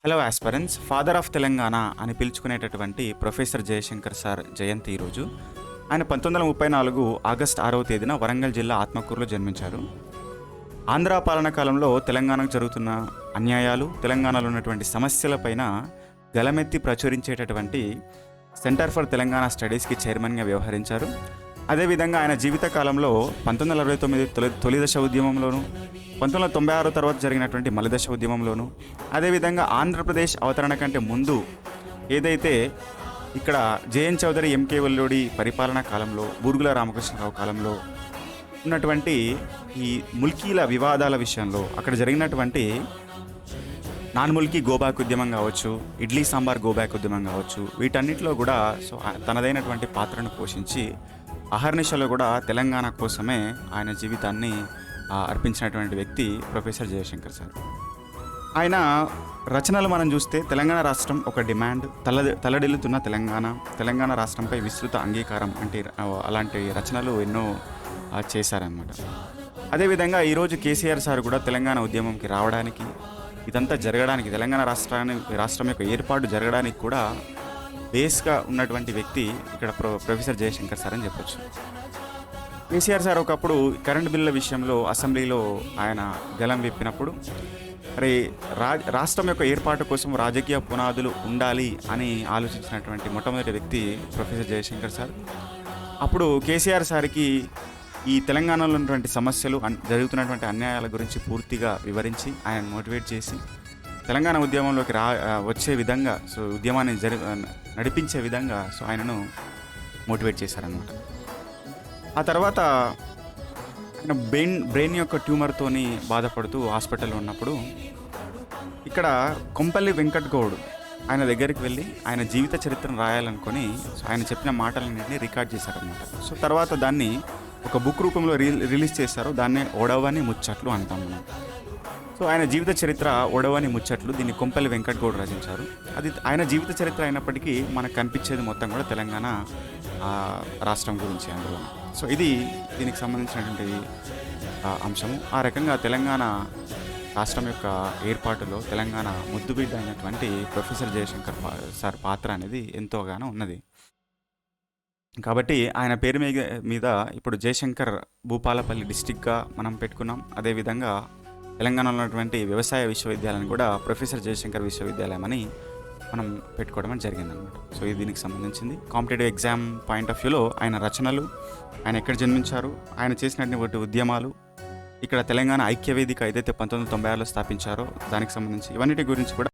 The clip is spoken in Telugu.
Hello aspirants, father of Telangana అని పిలుచుకునేటటువంటి ప్రొఫెసర్ జయశంకర్ సార్ జయంతి ఈరోజు. ఆయన 1934 ఆగస్టు 6వ తేదీన వరంగల్ జిల్లా ఆత్మకూరులో జన్మించారు. ఆంధ్ర పాలన కాలంలో తెలంగాణకు జరుగుతున్న అన్యాయాలు, తెలంగాణలో ఉన్నటువంటి సమస్యలపైన గలమెత్తి ప్రచురించేటటువంటి సెంటర్ ఫర్ తెలంగాణ స్టడీస్కి చైర్మన్గా వ్యవహరించారు. అదేవిధంగా ఆయన జీవిత కాలంలో 1969 తొలి దశ ఉద్యమంలోను, 1996 తర్వాత జరిగినటువంటి మలిదశ ఉద్యమంలోను, అదేవిధంగా ఆంధ్రప్రదేశ్ అవతరణ కంటే ముందు ఏదైతే ఇక్కడ జేఎన్ చౌదరి, ఎంకే వల్లూడి పరిపాలనా కాలంలో, బూరుగుల రామకృష్ణరావు కాలంలో ఉన్నటువంటి ఈ ముల్కీల వివాదాల విషయంలో అక్కడ జరిగినటువంటి నాన్ ముల్కీ గోబ్యాక్ ఉద్యమం కావచ్చు, ఇడ్లీ సాంబార్ గోబ్యాక్ ఉద్యమం కావచ్చు, వీటన్నిటిలో కూడా తనదైనటువంటి పాత్రను పోషించి అహర్నిశలో కూడా తెలంగాణ కోసమే ఆయన జీవితాన్ని అర్పించినటువంటి వ్యక్తి ప్రొఫెసర్ జయశంకర్ సార్. ఆయన రచనలు మనం చూస్తే తెలంగాణ రాష్ట్రం ఒక డిమాండ్, తలడిల్లుతున్న తెలంగాణ రాష్ట్రంపై విస్తృత అంగీకారం అంటే అలాంటి రచనలు ఎన్నో చేశారన్నమాట. అదేవిధంగా ఈరోజు కేసీఆర్ సార్ కూడా తెలంగాణ ఉద్యమంకి రావడానికి, ఇదంతా జరగడానికి, తెలంగాణ రాష్ట్రం యొక్క ఏర్పాటు జరగడానికి కూడా బేస్గా ఉన్నటువంటి వ్యక్తి ఇక్కడ ప్రొఫెసర్ జయశంకర్ సార్ అని చెప్పొచ్చు. కేసీఆర్ సార్ ఒకప్పుడు కరెంట్ బిల్లుల విషయంలో అసెంబ్లీలో ఆయన గలం విప్పినప్పుడు మరి రాష్ట్రం యొక్క ఏర్పాటు కోసం రాజకీయ పునాదులు ఉండాలి అని ఆలోచించినటువంటి మొట్టమొదటి వ్యక్తి ప్రొఫెసర్ జయశంకర్ సార్. అప్పుడు కేసీఆర్ సార్కి ఈ తెలంగాణలో ఉన్నటువంటి సమస్యలు, జరుగుతున్నటువంటి అన్యాయాల గురించి పూర్తిగా వివరించి ఆయన మోటివేట్ చేసి తెలంగాణ ఉద్యమంలోకి వచ్చే విధంగా, ఉద్యమాన్ని నడిపించే విధంగా ఆయనను మోటివేట్ చేశారనమాట. ఆ తర్వాత ఆయన బ్రెయిన్ యొక్క ట్యూమర్తోని బాధపడుతూ హాస్పిటల్లో ఉన్నప్పుడు ఇక్కడ కొంపల్లి వెంకట్ గౌడ్ ఆయన దగ్గరికి వెళ్ళి ఆయన జీవిత చరిత్రను రాయాలనుకొని ఆయన చెప్పిన మాటలన్నింటినీ రికార్డ్ చేశారనమాట. తర్వాత దాన్ని ఒక బుక్ రూపంలో రిలీజ్ చేశారు. దాన్నే ఒడవని ముచ్చట్లు అంటాం మనం. ఆయన జీవిత చరిత్ర ఒడవని ముచ్చట్లు, దీన్ని కొంపల్లి వెంకట్ గౌడ్ రచించారు. అది ఆయన జీవిత చరిత్ర అయినప్పటికీ మనకు కనిపించేది మొత్తం కూడా తెలంగాణ రాష్ట్రం గురించి అందులో. ఇది దీనికి సంబంధించినటువంటి అంశము. ఆ రకంగా తెలంగాణ రాష్ట్రం యొక్క ఏర్పాటులో తెలంగాణ ముద్దుబిడ్డ అయినటువంటి ప్రొఫెసర్ జయశంకర్ సార్ పాత్ర అనేది ఎంతోగానో ఉన్నది. కాబట్టి ఆయన పేరు మీద ఇప్పుడు జయశంకర్ భూపాలపల్లి డిస్టిక్గా మనం పెట్టుకున్నాం. అదేవిధంగా తెలంగాణలో ఉన్నటువంటి వ్యవసాయ విశ్వవిద్యాలయం కూడా ప్రొఫెసర్ జయశంకర్ విశ్వవిద్యాలయం అని మనం పెట్టుకోవడం జరిగిందనమాట. ఇది దీనికి సంబంధించింది. కాంపిటేటివ్ ఎగ్జామ్ పాయింట్ ఆఫ్ వ్యూలో ఆయన రచనలు, ఆయన ఎక్కడ జన్మించారు, ఆయన చేసినటువంటి ఉద్యమాలు, ఇక్కడ తెలంగాణ ఐక్యవేదిక ఏదైతే 1996లో స్థాపించారో దానికి సంబంధించి ఇవన్నిటి గురించి కూడా